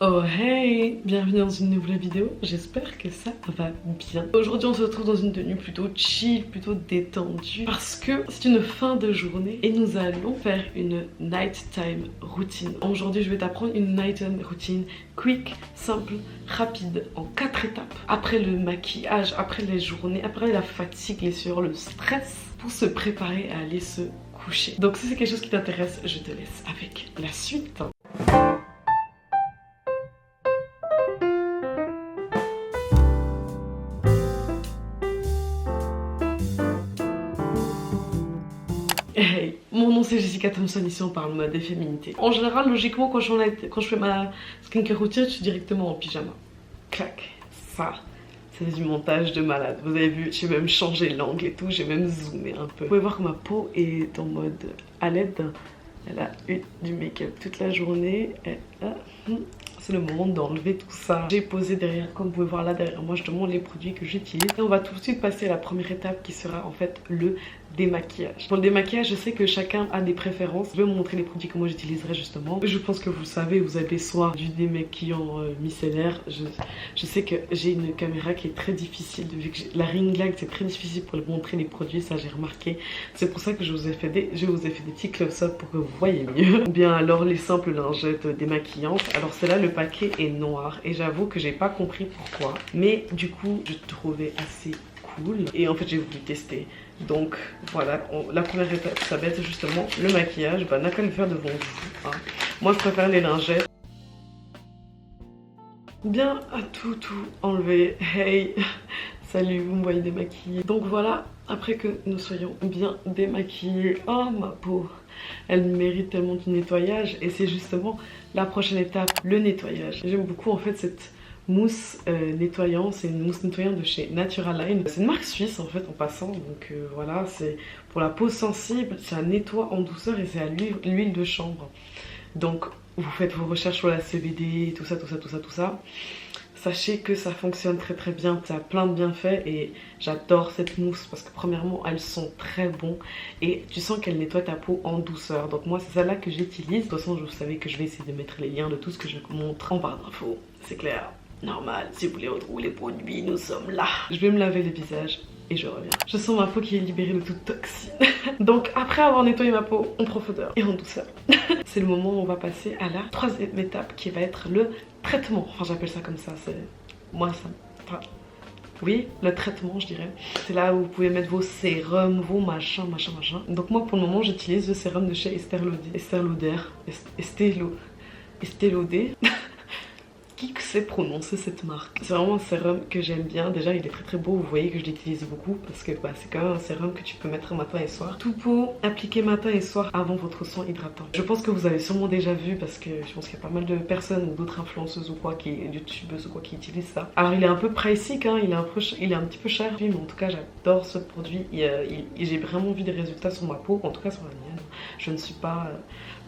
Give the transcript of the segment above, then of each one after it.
Oh hey, bienvenue dans une nouvelle vidéo, j'espère que ça va bien. Aujourd'hui on se retrouve dans une tenue plutôt chill, plutôt détendue parce que c'est une fin de journée et nous allons faire une nighttime routine. Aujourd'hui je vais t'apprendre une nighttime routine quick, simple, rapide, en 4 étapes. Après le maquillage, après les journées, après la fatigue, les sueurs, le stress, pour se préparer à aller se coucher. Donc si c'est quelque chose qui t'intéresse, je te laisse avec la suite. Hey, mon nom c'est Jessica Thompson, ici on parle mode et féminité. En général, logiquement, quand je fais ma skincare routine, je suis directement en pyjama. Clac, ça, c'est du montage de malade. Vous avez vu, j'ai même changé l'angle et tout, j'ai même zoomé un peu. Vous pouvez voir que ma peau est en mode à l'aide. Elle a eu du make-up toute la journée. C'est le moment d'enlever tout ça. J'ai posé derrière, comme vous pouvez voir là derrière moi, je te montre les produits que j'utilise. Et on va tout de suite passer à la première étape qui sera en fait le démaquillage. Pour le démaquillage, je sais que chacun a des préférences. Je vais vous montrer les produits que moi j'utiliserai justement. Je pense que vous le savez, vous avez soit du démaquillant micellaire. Je sais que j'ai une caméra qui est très difficile. Vu que la ring light, c'est très difficile pour montrer les produits, ça j'ai remarqué. C'est pour ça que je vous ai fait des petits close-up pour que vous voyez mieux. Ou bien alors les simples lingettes démaquillantes. Alors celle-là, le paquet est noir et j'avoue que j'ai pas compris pourquoi. Mais du coup, je trouvais assez cool. Et en fait, j'ai voulu tester. Donc voilà, la première étape, ça va être justement le maquillage. Bah, n'a qu'à le faire devant vous. Hein. Moi, je préfère les lingettes. Bien à tout enlever. Hey, salut, vous me voyez démaquillée. Donc voilà, après que nous soyons bien démaquillés. Oh, ma peau, elle mérite tellement du nettoyage. Et c'est justement la prochaine étape, le nettoyage. J'aime beaucoup en fait cette mousse nettoyant. C'est une mousse nettoyante de chez Naturaline. C'est une marque suisse en fait en passant. Donc voilà, c'est pour la peau sensible. Ça nettoie en douceur et c'est à l'huile de chanvre. Donc vous faites vos recherches sur la CBD, tout ça. Sachez que ça fonctionne très bien, ça a plein de bienfaits et j'adore cette mousse parce que premièrement elles sont très bonnes et tu sens qu'elles nettoient ta peau en douceur. Donc moi c'est celle-là que j'utilise. De toute façon je savais que je vais essayer de mettre les liens de tout ce que je vous montre en barre d'infos. C'est clair, normal, si vous voulez retrouver les produits, nous sommes là. Je vais me laver le visage et je reviens. Je sens ma peau qui est libérée de toute toxine. Donc après avoir nettoyé ma peau en profondeur et en douceur, c'est le moment où on va passer à la troisième étape qui va être le traitement. Enfin j'appelle ça comme ça, c'est... Moi ça... Enfin... Oui, le traitement je dirais. C'est là où vous pouvez mettre vos sérums, vos machins. Donc moi pour le moment j'utilise le sérum de chez Estée Lauder. Qui sait prononcer cette marque? C'est vraiment un sérum que j'aime bien. Déjà il est très beau, vous voyez que je l'utilise beaucoup parce que bah, c'est quand même un sérum que tu peux mettre matin et soir. Tout pour appliquer matin et soir avant votre soin hydratant. Je pense que vous avez sûrement déjà vu parce que je pense qu'il y a pas mal de personnes ou d'autres influenceuses ou quoi, youtubeuses ou quoi qui utilisent ça. Alors il est un peu pricey hein, il est un petit peu cher mais en tout cas j'adore ce produit. J'ai vraiment vu des résultats sur ma peau, en tout cas sur la mienne. Je ne suis pas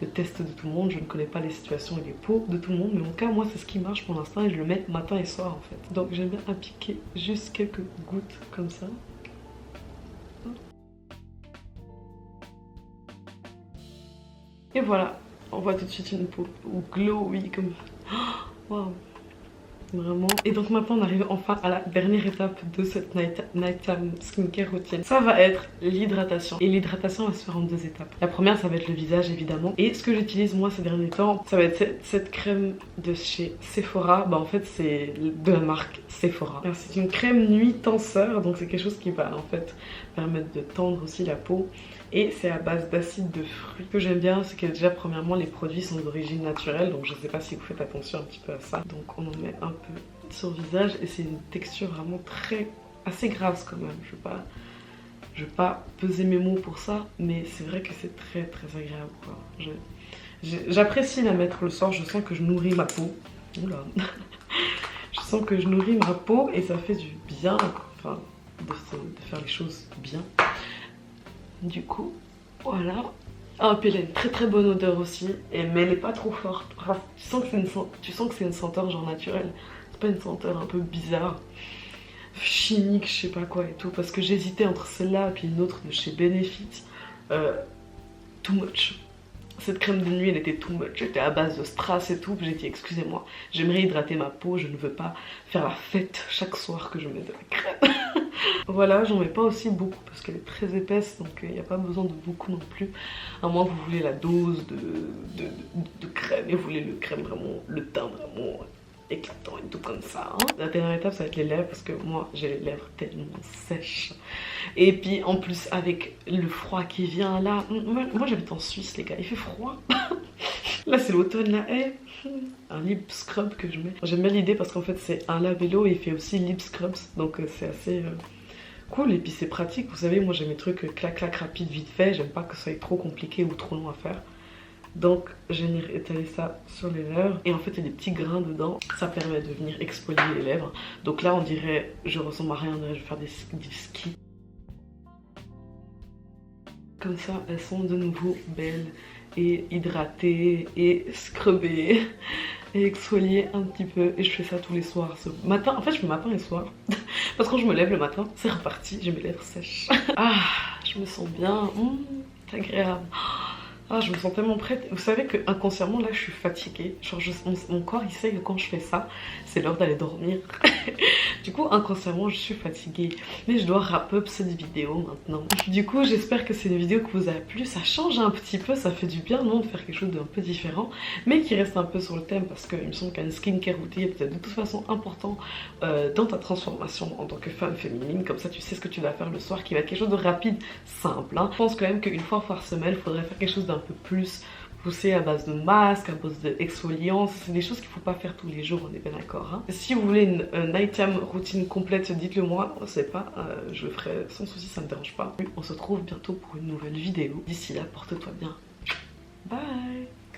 le test de tout le monde, je ne connais pas les situations et les peaux de tout le monde, mais en tout cas moi c'est ce qui marche pour l'instant et je le mets matin et soir en fait. Donc j'aime bien appliquer juste quelques gouttes comme ça. Et voilà, on voit tout de suite une peau glowy comme... Waouh, vraiment. Et donc maintenant on arrive enfin à la dernière étape de cette nighttime skincare routine. Ça va être l'hydratation. Et l'hydratation va se faire en 2 étapes. La première ça va être le visage évidemment. Et ce que j'utilise moi ces derniers temps, ça va être cette crème de chez Sephora. Bah en fait c'est de la marque Sephora. C'est une crème nuit tenseur. Donc c'est quelque chose qui va en fait permettre de tendre aussi la peau. Et c'est à base d'acide de fruits. Ce que j'aime bien, c'est que déjà premièrement les produits sont d'origine naturelle. Donc je sais pas si vous faites attention un petit peu à ça. Donc on en met un peu sur le visage et c'est une texture vraiment assez grasse quand même. Je vais pas peser mes mots pour ça, mais c'est vrai que c'est très agréable quoi. J'apprécie la mettre le soir, je sens que je nourris ma peau. Oula. Je sens que je nourris ma peau et ça fait du bien, enfin de faire les choses bien. Du coup, voilà. Ah, puis elle a une très bonne odeur aussi, mais elle n'est pas trop forte. Enfin, tu sens que c'est une senteur genre naturelle. C'est pas une senteur un peu bizarre, chimique, je sais pas quoi et tout. Parce que j'hésitais entre celle-là et puis une autre de chez Benefit. Too much. Cette crème de nuit, elle était too much, elle était à base de strass et tout. J'ai dit, excusez-moi, j'aimerais hydrater ma peau, je ne veux pas faire la fête chaque soir que je mets de la crème. Voilà, j'en mets pas aussi beaucoup parce qu'elle est très épaisse, donc il n'y a pas besoin de beaucoup non plus. À moins que vous voulez la dose de crème et vous voulez le crème vraiment, le teint vraiment éclatant et tout comme ça. Hein. La dernière étape, ça va être les lèvres parce que moi, j'ai les lèvres tellement sèches. Et puis en plus, avec le froid qui vient là, moi j'habite en Suisse, les gars, il fait froid. Là, c'est l'automne là. Eh, un lip scrub que je mets. J'aime bien l'idée parce qu'en fait, c'est un labello et il fait aussi lip scrubs, donc c'est assez cool. Et puis c'est pratique, vous savez, moi j'ai mes trucs clac clac rapide vite fait, j'aime pas que ça soit trop compliqué ou trop long à faire. Donc j'ai étalé ça sur les lèvres et en fait il y a des petits grains dedans, ça permet de venir exfolier les lèvres. Donc là on dirait, je ressemble à rien, on dirait je vais faire des skis. Comme ça elles sont de nouveau belles et hydratées et scrubbées et exfoliées un petit peu. Et je fais ça tous les soirs. Ce matin, en fait je fais matin et soir. Parce que quand je me lève le matin, c'est reparti, j'ai mes lèvres sèches. Ah, je me sens bien, c'est agréable. Ah, je me sens tellement prête. Vous savez que inconsciemment là je suis fatiguée. Genre mon corps il sait que quand je fais ça, c'est l'heure d'aller dormir. Du coup inconsciemment je suis fatiguée. Mais je dois wrap up cette vidéo maintenant. Du coup j'espère que c'est une vidéo qui vous a plu. Ça change un petit peu, ça fait du bien non de faire quelque chose d'un peu différent. Mais qui reste un peu sur le thème parce qu'il me semble qu'un skincare routine est de toute façon important dans ta transformation en tant que femme féminine. Comme ça tu sais ce que tu vas faire le soir qui va être quelque chose de rapide, simple. Hein. Je pense quand même qu'une fois par semaine il faudrait faire quelque chose d'un peu plus poussé à base de masque, à base d'exfoliant. C'est des choses qu'il ne faut pas faire tous les jours, on est bien d'accord. Hein. Si vous voulez une nighttime routine complète, dites-le moi, on sait pas, je le ferai sans souci, ça me dérange pas. On se retrouve bientôt pour une nouvelle vidéo. D'ici là, porte-toi bien. Bye.